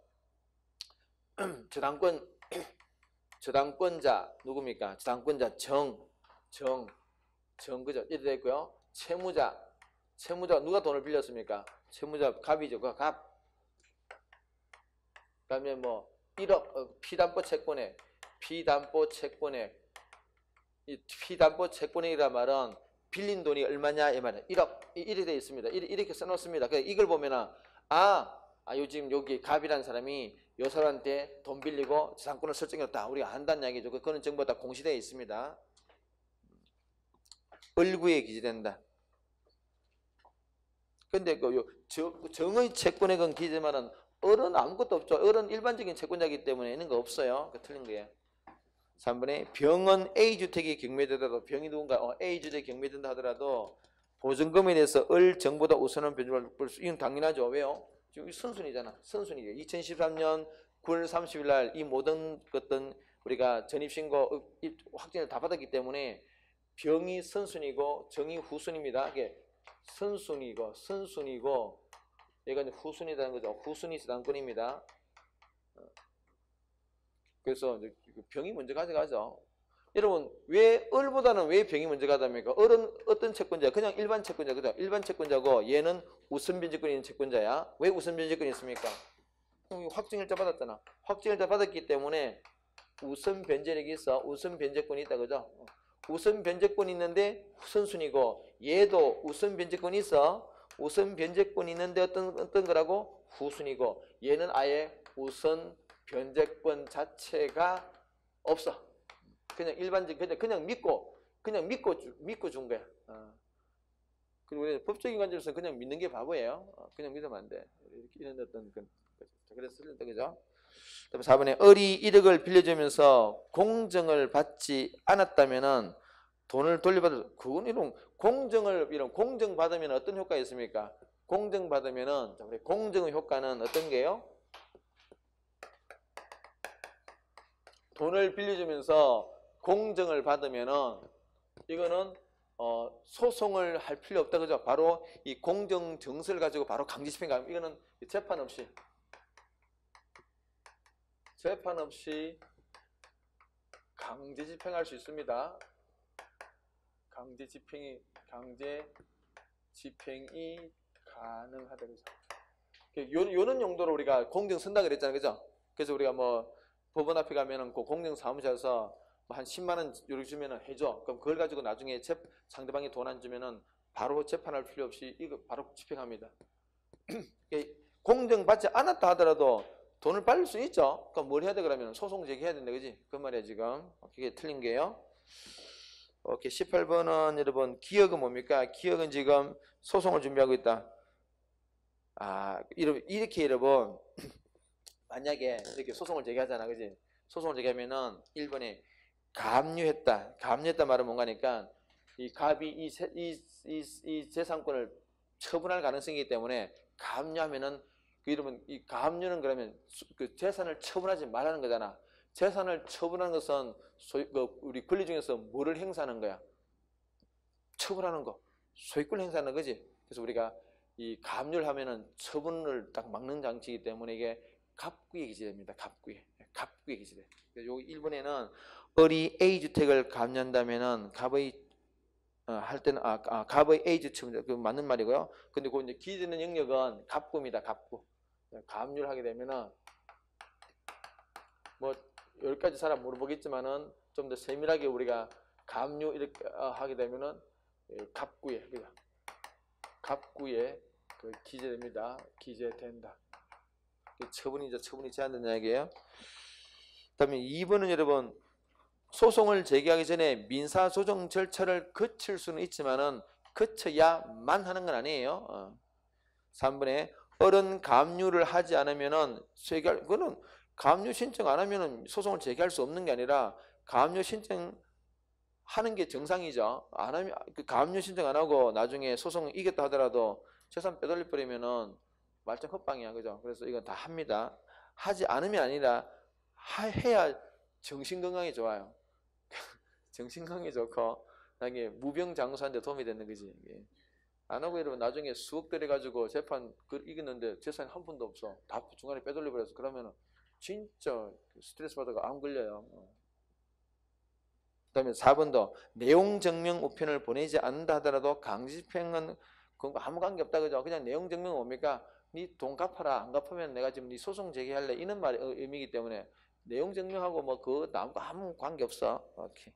저당권자 누굽니까? 저당권자 정 그죠? 이래 됐고요. 채무자 누가 돈을 빌렸습니까? 채무자 갑이죠. 그 갑. 그다음에 뭐 1억 피담보 채권액이라 말은 빌린 돈이 얼마냐 이 말이에요. 1억 이렇게 되어 있습니다. 이렇게 써놓습니다. 그래서 이걸 보면은 요즘 여기 갑이라는 사람이 요 사람한테 돈 빌리고 저당권을 설정했다. 우리가 안다는 이야기죠. 그거는 전부 다 공시되어 있습니다. 을구에 기재된다. 근데 정의 채권액은 기재만은 을은 아무것도 없죠. 을은 일반적인 채권자이기 때문에 있는 거 없어요. 틀린 거예요. 3번에 병은 A주택이 경매되더라도 병이 누군가 A주택이 경매된다 하더라도 보증금에 대해서 을 정보다 우선한 변조를 볼 수 이건 당연하죠. 왜요? 지금 선순위잖아. 선순위예요. 2013년 9월 30일 날 이 모든 것들 우리가 전입신고 확정을 다 받았기 때문에 병이 선순위고 정이 후순위입니다. 이게 선순위고 얘가 이제 후순위라는 거죠. 후순위 저당권입니다. 그래서 병이 먼저 가져가죠. 여러분 왜 을보다는 왜 병이 먼저 가답니까? 을은 어떤 채권자야? 그냥 일반 채권자, 그죠? 일반 채권자고 얘는 우선 변제권이 있는 채권자야. 왜 우선 변제권이 있습니까? 확정일자 받았잖아. 확정일자 받았기 때문에 우선 변제력이 있어. 우선 변제권이 있다, 그죠? 우선 변제권이 있는데 후선순위고 얘도 우선 변제권이 있어. 우선 변제권이 있는데 어떤 거라고? 후순위고 얘는 아예 우선 변제권 자체가 없어. 그냥 일반적 그냥 믿고 준 거야. 그리고 법적인 관점에서 그냥 믿는 게 바보예요. 그냥 믿으면 안 돼. 이런 어떤 그래서 틀린다, 그죠? 그다음에 4번에 을이 1억을 빌려주면서 공정을 받지 않았다면은 돈을 돌려받을, 그건 이런 공정 받으면 어떤 효과가 있습니까? 공정 받으면은 공정의 효과는 어떤 게요? 돈을 빌려주면서 공정을 받으면은 이거는 소송을 할 필요 없다, 그죠? 바로 이 공정 정서를 가지고 바로 강제 집행가. 이거는 재판 없이 강제 집행할 수 있습니다. 강제 집행이 가능하다, 그죠? 요런 용도로 우리가 공정 쓴다 그랬잖아요, 그죠? 그래서 우리가 뭐 법원 앞에 가면은 그 공정 사무소에서 한 10만 원 요리 주면은 해줘. 그럼 그걸 가지고 나중에 상대방이 돈 안 주면은 바로 재판할 필요 없이 이거 바로 집행합니다. 공정받지 않았다 하더라도 돈을 받을 수 있죠. 그럼 뭘 해야 돼? 그러면 소송 제기해야 된다, 그지? 그 말이야 지금. 그게 틀린 게요. 오케이. 18번은 여러분 기억은 뭡니까? 기억은 지금 소송을 준비하고 있다. 이렇게 여러분 만약에 이렇게 소송을 제기하잖아, 그지? 소송을 제기하면은 1번에 가압류했다. 가압류했다 말은 뭔가니까 이 갑이 이 재산권을 처분할 가능성이기 때문에 가압류하면은 이러면 이 가압류는 그러면 그 재산을 처분하지 말라는 거잖아. 재산을 처분하는 것은 우리 권리 중에서 뭐를 행사하는 거야? 처분하는 거. 소유권 행사하는 거지. 그래서 우리가 이 가압류를 하면은 처분을 딱 막는 장치이기 때문에 이게 갑구에 기재됩니다. 갑구에 기재돼. 여기 1번에는 을이 A주택을 가압류한다면은 갑의 할 때는 갑의 A주택 그 맞는 말이고요. 근데 그 이제 기재되는 영역은 갑구입니다. 갑구. 가압류를 하게 되면은 뭐 여기까지 잘 물어보겠지만은 좀 더 세밀하게 우리가 가압류 이렇게 하게 되면은 갑구에 그 기재됩니다. 기재된다. 처분이 제한된다는 이야기예요. 그다음에 2번은 여러분 소송을 제기하기 전에 민사소송 절차를 거칠 수는 있지만은 거쳐야만 하는 건 아니에요. 3번에 을은 가압류를 하지 않으면은 그거는 가압류 신청 안 하면은 소송을 제기할 수 없는 게 아니라 가압류 신청 하는 게 정상이죠. 안 하면 그 가압류 신청 안 하고 나중에 소송 이겼다 하더라도 재산 빼돌려 버리면은 말짱 헛방이야, 그죠? 그래서 이건 다 합니다. 하지 않으면 아니라 해야 정신 건강에 좋아요. 정신 건강에 좋고 나중에 무병장수하는데 도움이 되는 거지. 안 하고 이러면 나중에 수억 들여가지고 재판 이겼는데 재산이 한 푼도 없어. 다 중간에 빼돌려 버려서 그러면은 진짜 스트레스 받아가 암 걸려요. 그 다음에 4번도 내용 증명 우편을 보내지 않는다 하더라도 강제 집행은 그거 아무 관계 없다, 그죠? 그냥 내용 증명 뭡니까? 니 돈 갚아라. 안 갚으면 내가 지금 니 소송 제기할래. 이런 말 의미이기 때문에 내용 증명하고 뭐 그거 아무 관계 없어. 오케이.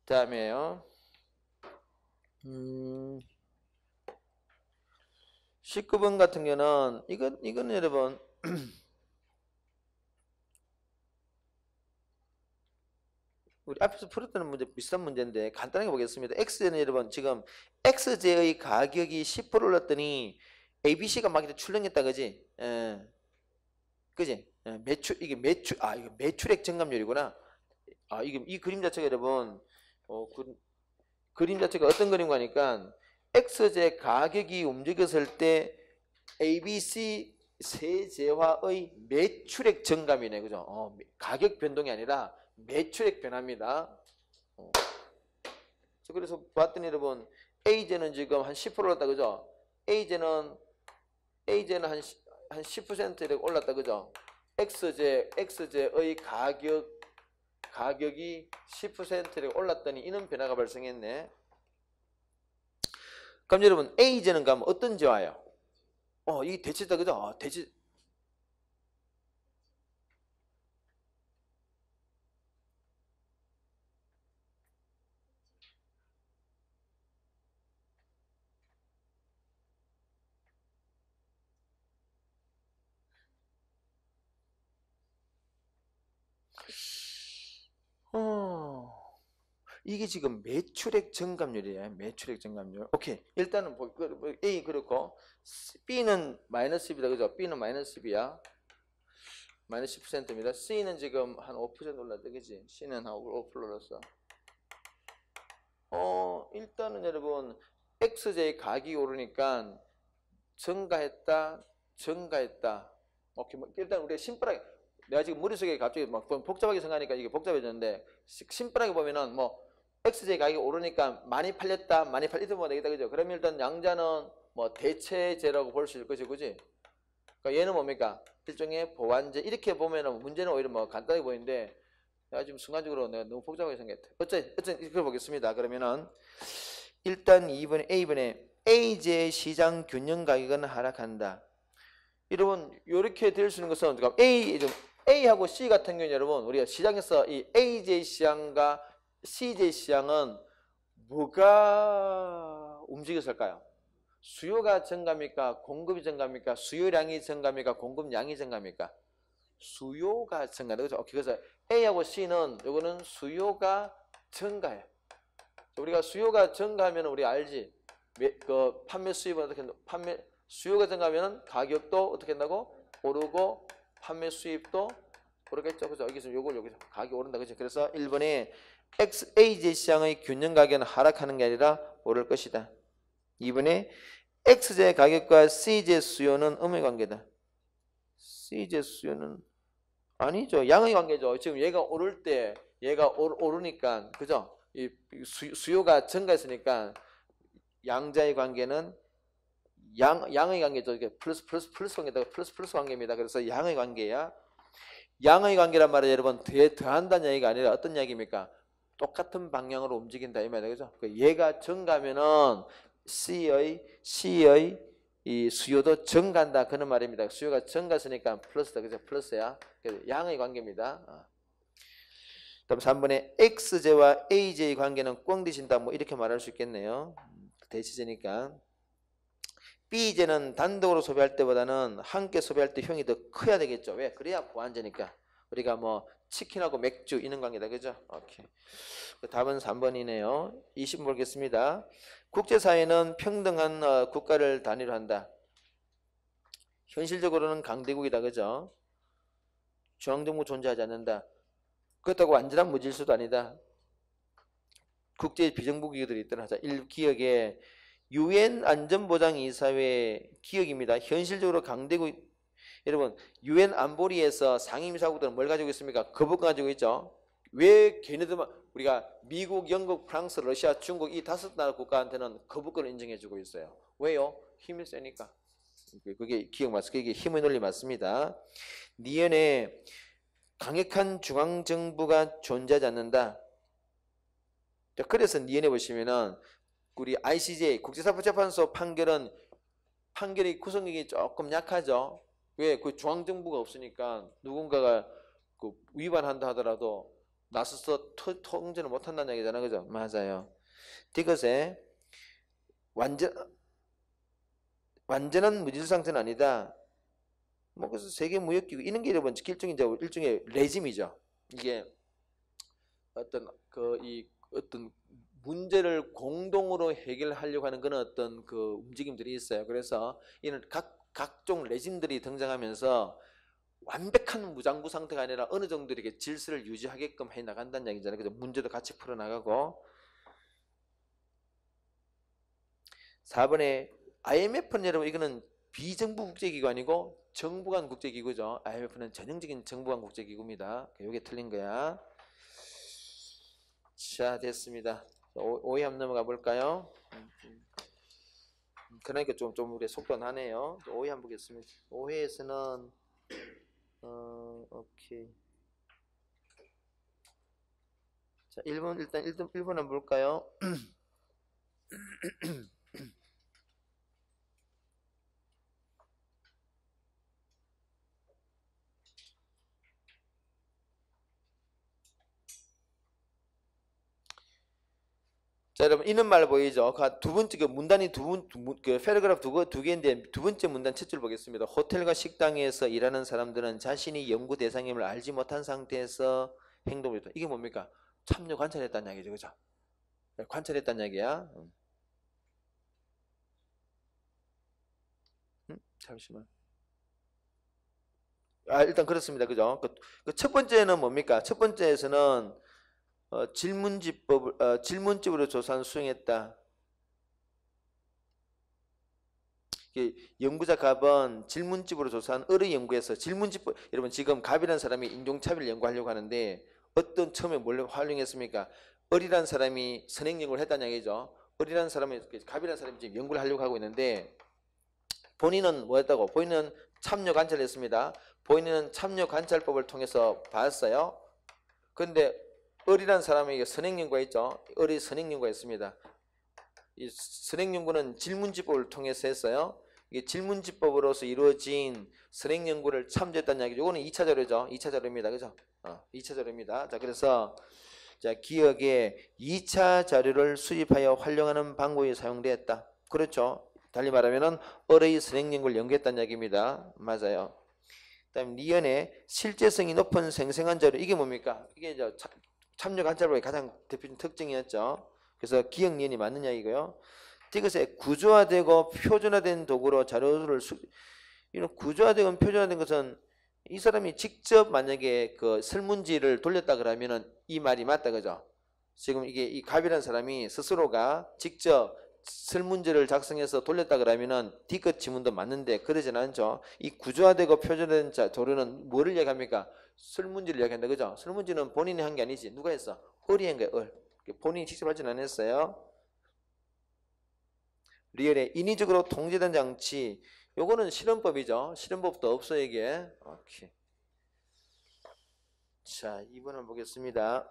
다음에요. 19번 같은 경우는 이건 여러분 우리 앞에서 풀었던 문제 비슷한 문제인데 간단하게 보겠습니다. X는 여러분 지금 X제의 가격이 10% 올랐더니 ABC가 막 출렁했다, 그지? 그지? 이게 매출액 증감률이구나. 이게 이 그림 자체가 여러분 그림 자체가 어떤 그림과니까 X제 가격이 움직였을 때 ABC 세제화의 매출액 증감이네, 그죠? 가격 변동이 아니라 매출액 변화입니다. 그래서 봤더니 여러분 A제는 지금 한 10% 올랐다, 그죠? A제는 한 10% 이렇게 올랐다, 그죠? X제의 가격이 10% 올랐더니 이런 변화가 발생했네. 그럼 여러분 A제는 가면 어떤 제와요? 이 대치다 그죠? 대치. 이게 지금 매출액 증감률이에요. 매출액 증감률. 오케이. 일단은 A 그렇고 B는 마이너스 10이다. 그죠? B는 마이너스 10이야. 마이너스 10%입니다. C는 지금 한 5% 올랐다. 그지? C는 한 5% 올랐어. 일단은 여러분 XJ 가격이 오르니까 증가했다. 오케이. 일단 우리가 심플하게 내가 지금 머릿속에 갑자기 막 복잡하게 생각하니까 이게 복잡해졌는데 심플하게 보면은 뭐 XJ 가격이 오르니까 많이 팔렸다, 많이 팔리다 보면 되겠다, 그죠? 그러면 일단 양자는 뭐 대체제라고 볼 수 있을 것이, 그지? 그러니까 얘는 뭡니까? 일종의 보완제. 이렇게 보면은 문제는 오히려 뭐 간단해 보이는데 내가 지금 순간적으로 내가 너무 복잡하게 생각했다. 어쨌든 이렇게 보겠습니다. 그러면은 일단 2번에 A번에 A제 시장 균형 가격은 하락한다. 여러분 이렇게 될 수 있는 것은 A하고 C 같은 경우는 여러분 우리가 시장에서 이 AJ 시장과 CJ 시장은 뭐가 움직였을까요? 수요가 증가합니까? 공급이 증가합니까? 수요량이 증가합니까? 공급량이 증가합니까? 수요가 증가해요. 그렇죠? 그래서 A하고 C는 요거는 수요가 증가해. 우리가 수요가 증가하면 우리 알지? 그 판매 수입은 어떻게 수요가 증가하면 가격도 어떻게 한다고? 오르고 판매 수입도 오르겠죠. 그죠? 여기서 여기서 가격이 오른다. 그죠? 그래서 1번에 AJ 시장의 균형 가격은 하락하는 게 아니라 오를 것이다. 2번에 X제 가격과 C제 수요는 음의 관계다. C제 수요는 아니죠. 양의 관계죠. 지금 얘가 오를 때 얘가 오르니까 그죠? 이 수요가 증가했으니까 양자의 관계는 양의 관계죠. 이게 플러스 관계다. 플러스 관계입니다. 그래서 양의 관계야. 양의 관계란 말은 여러분 더한다는 얘기가 아니라 어떤 얘기입니까? 똑같은 방향으로 움직인다 이 말이에요. 그죠? 얘가 증가하면은 C의 이 수요도 증가한다 그런 말입니다. 수요가 증가했으니까 플러스다. 그죠? 플러스야. 그래서 양의 관계입니다. 다음 3번에 X제와 AJ의 관계는 꽁디신다. 뭐 이렇게 말할 수 있겠네요. 대치제니까. B제는 단독으로 소비할 때보다는 함께 소비할 때 효용이 더 커야 되겠죠. 왜? 그래야 보완제니까. 우리가 뭐 치킨하고 맥주 이런 관계다. 그죠? 오케이. 답은 3번이네요. 20번 보겠습니다. 국제사회는 평등한 국가를 단위로 한다. 현실적으로는 강대국이다. 그죠? 중앙정부 존재하지 않는다. 그렇다고 완전한 무질서도 아니다. 국제 비정부 기구들이 있더라. 자, 1기억에 UN 안전보장이사회 기억입니다. 현실적으로 강대국 여러분 UN 안보리에서 상임이사국들은 뭘 가지고 있습니까? 거북 가지고 있죠. 왜 걔네들만 우리가 미국, 영국, 프랑스, 러시아, 중국 이 5나라 국가한테는 거부권을 인정해주고 있어요. 왜요? 힘이 세니까. 그게 기억 맞습니다. 그게 힘의 논리 맞습니다. 니은에 강력한 중앙정부가 존재하지 않는다. 그래서 니은에 보시면은 우리 ICJ 국제사법재판소 판결이 구성력이 조금 약하죠. 왜? 그 중앙정부가 없으니까 누군가가 그 위반한다 하더라도 나서서 통제를 못한다는 얘기잖아요. 그죠? 맞아요. 이것에 완전한 무질서 상태는 아니다. 뭐 그래서 세계 무역기구 이런 게 여러분 일종의 레짐이죠. 이게 어떤 어떤 문제를 공동으로 해결하려고 하는 그런 어떤 그 움직임들이 있어요. 그래서 이는 각종 레짐들이 등장하면서 완벽한 무장부 상태가 아니라 어느 정도 이렇게 질서를 유지하게끔 해 나간다는 얘기잖아요. 그래서 문제도 같이 풀어 나가고. 4번에 IMF는 여러분 이거는 비정부 국제기구아니고 정부 간 국제기구죠. IMF는 전형적인 정부 간 국제기구입니다. 이게 틀린 거야. 자, 됐습니다. 오해 한번 넘어가 볼까요? 그러니까 좀 우리 속도 나네요. 오해 한번 보겠습니다. 오해에서는 오케이. 자, 1번 일단 1번 한번 볼까요? 자, 여러분 있는 말 보이죠? 두 번째 그 문단이 그 패러그래프 두 개인데 두 번째 문단 첫 줄 보겠습니다. 호텔과 식당에서 일하는 사람들은 자신이 연구 대상임을 알지 못한 상태에서 행동을 했다. 이게 뭡니까? 참여 관찰했다는 얘기죠, 그죠? 관찰했다는 얘기야. 잠시만. 일단 그렇습니다, 그죠? 그 첫 번째는 뭡니까? 첫 번째에서는 질문집으로 조사한 수행했다. 연구자 갑은 질문집으로 조사한 을의 연구에서 질문집, 여러분 지금 갑이라는 사람이 인종차별을 연구하려고 하는데 어떤 처음에 뭘 활용했습니까? 을이라는 사람이 선행 연구를 했다는 얘기죠. 을이라는 사람이, 갑이라는 사람이 지금 연구를 하려고 하고 있는데 본인은 뭐 했다고? 본인은 참여 관찰을 했습니다. 본인은 참여 관찰법을 통해서 봤어요. 그런데 을이라는 사람이 선행 연구가 있죠. 을이 선행 연구가 있습니다. 이 선행 연구는 질문지법을 통해서 했어요. 이게 질문지법으로서 이루어진 선행 연구를 참조했다는 이야기죠. 이거는 2차 자료죠. 2차 자료입니다. 그죠? 2차 자료입니다. 자, 그래서 자, 기억에 2차 자료를 수집하여 활용하는 방법이 사용되었다. 그렇죠? 달리 말하면은 을의 선행 연구를 연구했다는 이야기입니다. 맞아요. 그다음 니은의 실제성이 높은 생생한 자료, 이게 뭡니까? 이게 참여 관찰법의 가장 대표적인 특징이었죠. 그래서 기억 니은이 맞는 이야기고요. 이것에 구조화되고 표준화된 도구로 자료를 이런 구조화되고 표준화된 것은 이 사람이 직접 만약에 그 설문지를 돌렸다 그러면은 이 말이 맞다, 그죠? 지금 이게 이 갑이라는 사람이 스스로가 직접 설문지를 작성해서 돌렸다 그러면은 D급 지문도 맞는데 그러진 않죠. 이 구조화되고 표준화된 도료는 뭐를 얘기합니까? 설문지를 얘기한다, 그죠? 설문지는 본인이 한 게 아니지. 누가 했어? 을이 한 거야, 을. 본인이 직접 하진 않았어요. 리얼의 인위적으로 통제된 장치, 요거는 실험법이죠. 실험법도 없어 이게. 오케이. 자, 2번을 보겠습니다.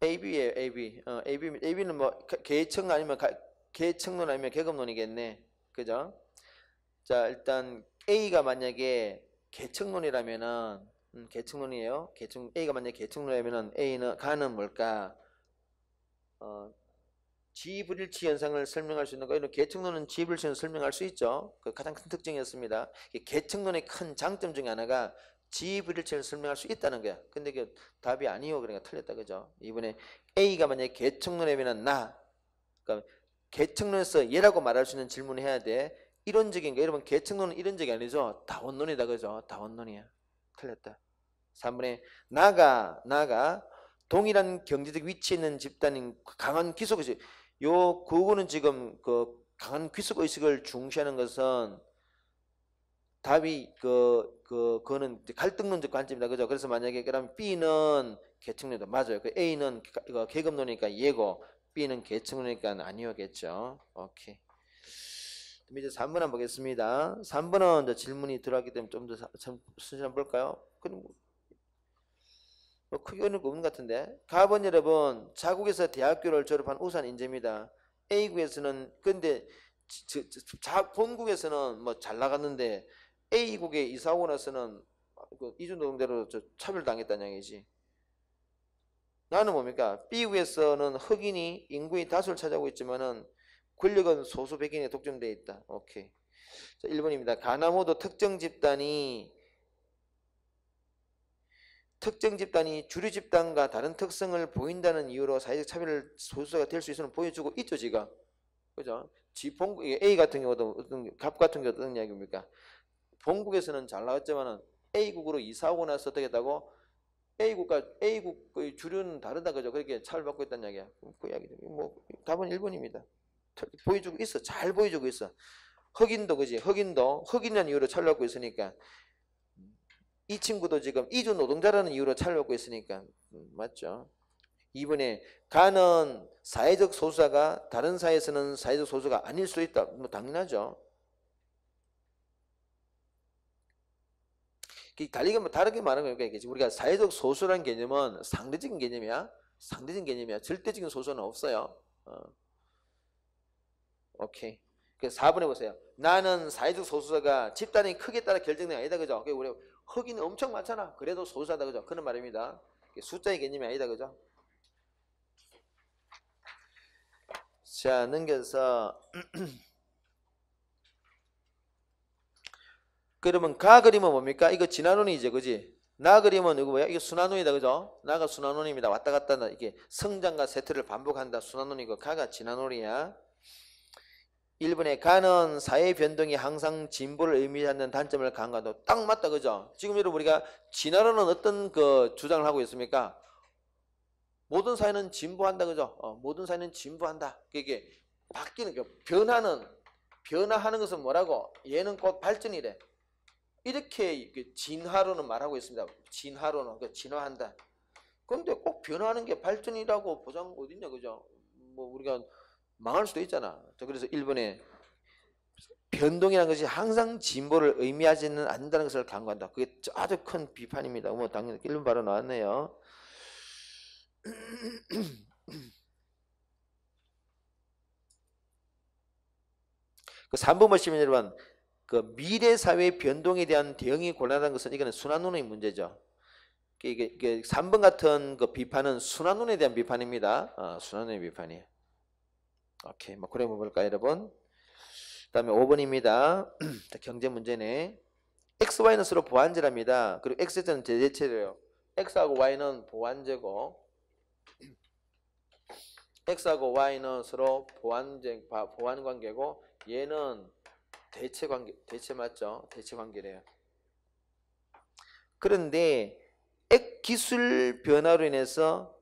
AB예요, AB. AB는 뭐 계층 아니면 계층론 아니면 계급론이겠네. 그죠? 자, 일단 A가 만약에 계층론이라면은 계층론이에요. A가 만약에 계층론이라면은 A는 가는 뭘까? 지불일치 현상을 설명할 수 있는 거. 이런 계층론은 지불일치를 설명할 수 있죠. 그 가장 큰 특징이었습니다. 계층론의 큰 장점 중에 하나가 지불일치를 설명할 수 있다는 거야. 근데 그 답이 아니요, 그러니까 틀렸다, 그죠? 이번에 A가 만약에 계층론이면 그러니까 계층론에서 얘라고 말할 수 있는 질문을 해야 돼. 이론적인 거. 여러분 계층론은 이론적이 아니죠. 다원론이다, 그죠? 다원론이야. 틀렸다. 3번에 나가 동일한 경제적 위치에 있는 집단인 강한 귀속의식. 그거는 지금 그 강한 귀속의식을 중시하는 것은 답이 그거는 갈등론적 관점이다, 그죠? 그래서 만약에 그럼 B는 계층론이다, 맞아요. 그 A는 계급론이니까 예고, B는 계층론이니까 아니오겠죠. 오케이. 이제 3번 한번 보겠습니다. 3번은 이제 질문이 들어왔기 때문에 좀 더 순서 한번 볼까요? 그럼 뭐 크게 어려운 거 없는 것 같은데. 가번 여러분, 자국에서 대학교를 졸업한 우수한 인재입니다. A국에서는 근데 본국에서는 뭐 잘 나갔는데 A국에 이사 오고 나서는 이준노동대로 차별당했다는 얘기지. 나는 뭡니까? B국에서는 흑인이 인구의 다수를 차지하고 있지만은 권력은 소수 백인에 독점되어 있다. 오케이. 자, 1번입니다. 가나모도 특정 집단이 주류 집단과 다른 특성을 보인다는 이유로 사회적 차별을 소수가 될 수 있으면 보여주고 있죠, 지금. 그죠? A 같은 경우도 갑 같은 경우도 어떤 이야기입니까? 본국에서는 잘 나왔지만은 A국으로 이사 오고 나서 어떻게 했다고? A국의 주류는 다르다, 그죠? 그렇게 차별받고 있다는 이야기야. 그 이야기죠. 뭐 답은 1번입니다. 보여주고 있어. 잘 보여주고 있어. 흑인도, 그지? 흑인이라는 이유로 차별받고 있으니까. 이 친구도 지금 이주 노동자라는 이유로 차별받고 있으니까 맞죠? 2번에 가는 사회적 소수자가 다른 사회에서는 사회적 소수가 아닐 수 있다. 뭐 당연하죠. 다르게 말하는 거니까 우리가 사회적 소수라는 개념은 상대적인 개념이야. 상대적인 개념이야. 절대적인 소수는 없어요. 오케이. 그래서 4번에 보세요. 나는 사회적 소수자가 집단의 크기에 따라 결정된 게 아니다. 그죠? 우리 흑인은 엄청 많잖아. 그래도 소수자다. 그죠? 그런 말입니다. 숫자의 개념이 아니다. 그죠? 자, 넘겨서 그러면 가 그림은 뭡니까? 이거 진화론이죠. 그지? 나 그림은 이거 뭐야? 이게 순환론이다. 그죠? 나가 순환론입니다. 왔다 갔다 한다. 이게 성장과 쇠퇴를 반복한다. 순환론이고 가가 진화론이야. 1번에 가는 사회 변동이 항상 진보를 의미하는 단점을 강조한다. 딱 맞다. 그죠? 지금 여러분 우리가 진화론은 어떤 그 주장을 하고 있습니까? 모든 사회는 진보한다. 그죠? 모든 사회는 진보한다. 이게 바뀌는 게 변화하는 것은 뭐라고? 얘는 곧 발전이래. 이렇게 진화론은 말하고 있습니다. 진화론은 진화한다. 그런데 꼭 변화하는 게 발전이라고 보장 어딨냐. 그죠? 뭐 우리가 망할 수도 있잖아. 그래서 1번에 변동이라는 것이 항상 진보를 의미하지는 않는다는 것을 강조한다. 그게 아주 큰 비판입니다. 뭐 당연히 1번 바로 나왔네요. 그 3번 보시면 여러분 그 미래 사회 변동에 대한 대응이 곤란한 것은 이거는 순환론의 문제죠. 이게 3번 같은 그 비판은 순환론에 대한 비판입니다. 순환론의 비판이에요. 오케이, 뭐 그래 볼까요, 여러분? 그다음에 5번입니다. 경제 문제네. x, y는 서로 보완제랍니다. 그리고 x는 제재체래요. x하고 y는 보완제고, x하고 y는 서로 보완 관계고, 얘는 대체 관계, 대체 맞죠? 대체 관계래요. 그런데 기술 변화로 인해서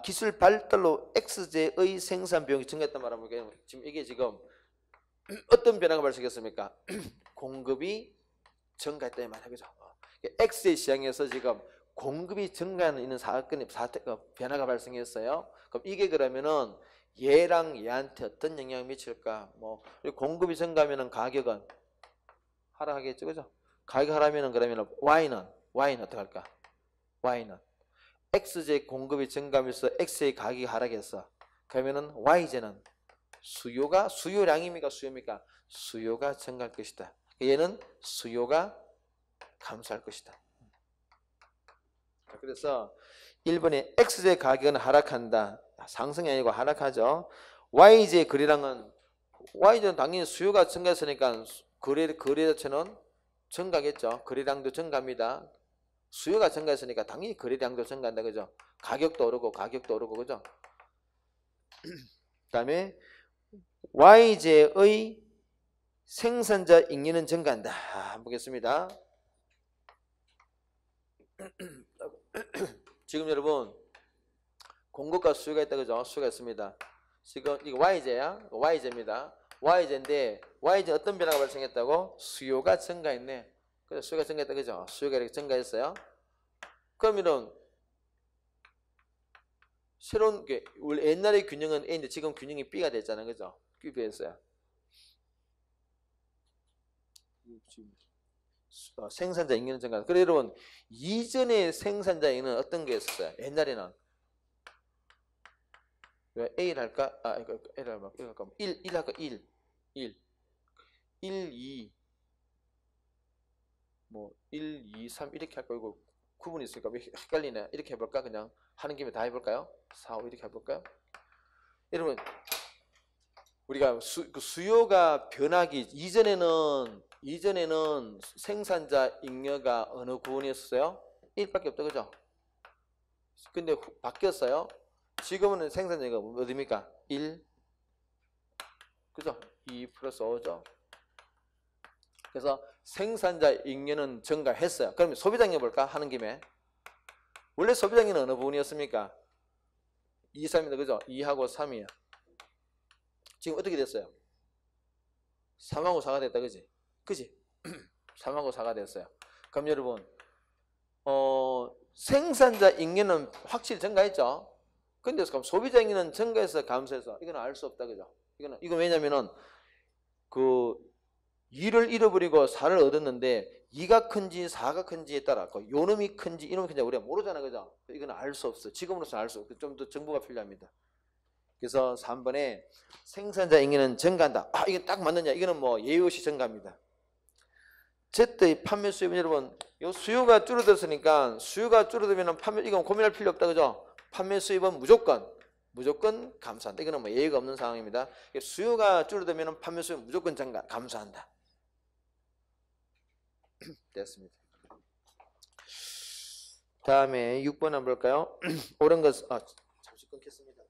기술 발달로 X제의 생산 비용이 증가했단 말하면 지금 이게 지금 어떤 변화가 발생했습니까? 공급이 증가했다 이 말이죠. X의 시장에서 지금 공급이 증가하는 있는 변화가 발생했어요. 그럼 이게 그러면은 얘랑 얘한테 어떤 영향을 미칠까? 뭐 공급이 증가하면은 가격은 하락하겠죠, 그죠? 가격 하락하면은 그러면은 Y는 어떻게 할까? Y는 X제 공급이 증가하면서 X의 가격이 하락했어. 그러면은 Y제는 수요량입니까? 수요입니까? 수요가 증가할 것이다. 얘는 수요가 감소할 것이다. 그래서 1번에 X제 가격은 하락한다. 상승이 아니고 하락하죠. Y제 거래량은 Y제는 당연히 수요가 증가했으니까 거래 자체는 증가겠죠. 거래량도 증가합니다. 수요가 증가했으니까 당연히 거래량도 증가한다. 그죠? 가격도 오르고 그죠? 그 다음에 Y제의 생산자 잉여는 증가한다. 한번 보겠습니다. 지금 여러분 공급과 수요가 있다. 그죠? 수요가 있습니다. 지금 이거 Y제야. Y제입니다. Y제인데 Y제 어떤 변화가 발생했다고? 수요가 증가했네. 그래서 수요가 증가했다. 그죠? 수요가 이렇게 증가했어요. 그러면은 새로운 게 원래 옛날의 균형은 A인데 지금 균형이 B가 됐잖아요. 그죠? B가 됐어요. 생산자 잉여는 증가. 그래 여러분 이전의 생산자 잉여는 어떤 게 있었어요? 옛날에는 왜 A를 할까? A를 할까? 1 할까? 1 2 뭐 1, 2, 3 이렇게 할까? 이거 구분이 있으니까 왜 헷갈리네. 이렇게 해볼까? 그냥 하는 김에 다 해볼까요? 4, 5 이렇게 해볼까요? 여러분 우리가 수요가 변하기 이전에는 생산자 잉여가 어느 구분이었어요? 1밖에 없다. 그죠? 근데 바뀌었어요. 지금은 생산자 잉여가 어디입니까? 1 그죠? 2 플러스 5죠. 그래서 생산자 잉여는 증가했어요. 그러면 소비자 잉여 볼까? 하는 김에 원래 소비자 잉여는 어느 부분이었습니까? 2, 3입니다. 그죠? 2하고 3이에요. 지금 어떻게 됐어요? 3하고 4가 됐다. 그지? 그지? 3하고 4가 됐어요. 그럼 여러분 생산자 잉여는 확실히 증가했죠? 근데 그럼 소비자 행위는 증가해서 감소해서 이거는 알 수 없다 그죠? 이건 왜냐면은 그 2를 잃어버리고 4를 얻었는데 2가 큰지 4가 큰지에 따라 요놈이 큰지 이놈이 큰지 우리가 모르잖아 그죠? 이건 알 수 없어. 지금으로서는 알 수 없어. 좀 더 정보가 필요합니다. 그래서 3번에 생산자 행위는 증가한다. 아 이건 딱 맞느냐? 이거는 뭐 예외 없이 증가합니다. Z의 판매 수입은 여러분 요 수요가 줄어들었으니까 수요가 줄어들면 판매 이건 고민할 필요 없다 그죠? 판매 수입은 무조건 감소한다. 이거는 뭐 예의가 없는 상황입니다. 수요가 줄어들면 판매 수입은 무조건 감소한다. 됐습니다. 다음에 6번 한번 볼까요? 옳은 것 잠시 끊겠습니다.